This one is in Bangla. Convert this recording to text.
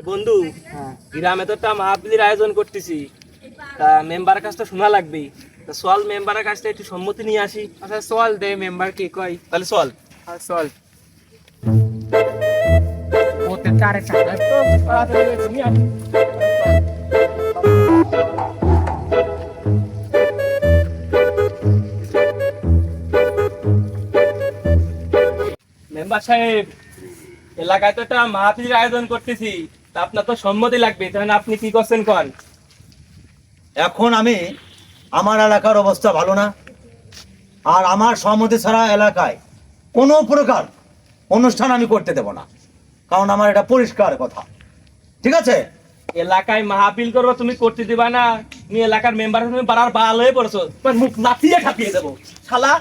বন্ধু, গ্রামে তো একটা মাহফিলের আয়োজন করতেছি। তা মেম্বারের কাছ তো শোনা লাগবে। তা চল মেম্বারের কাছ থেকে একটু সম্মতি নিয়ে আসি। আচ্ছা চল দে মেম্বার কি কই। তাহলে চল। আর চল ওতে চারে টাকা তো তাড়াতাড়ি নিয়ে আসি। মেম্বার সাহেব, এলাকায় তো একটা মাহফিলের আয়োজন করতেছি। তা আপনার তো সম্মতি লাগবে, তাহলে আপনি কি করছেন কন? এখন আমি আমার এলাকার অবস্থা ভালো না, আর আমার সম্মতি ছাড়া এলাকায় কোনো প্রকার অনুষ্ঠান আমি করতে দেব না, কারণ আমার এটা পরিষ্কার কথা। ঠিক আছে? এলাকায় মাহফিল করবো, তুমি করতে দিবা না? তুমি এলাকার মেম্বার তুমি পাড়ার বাল হয়ে পড়েছো, তোমার মুখ নাচিয়ে খাপিয়ে দেবো শালা।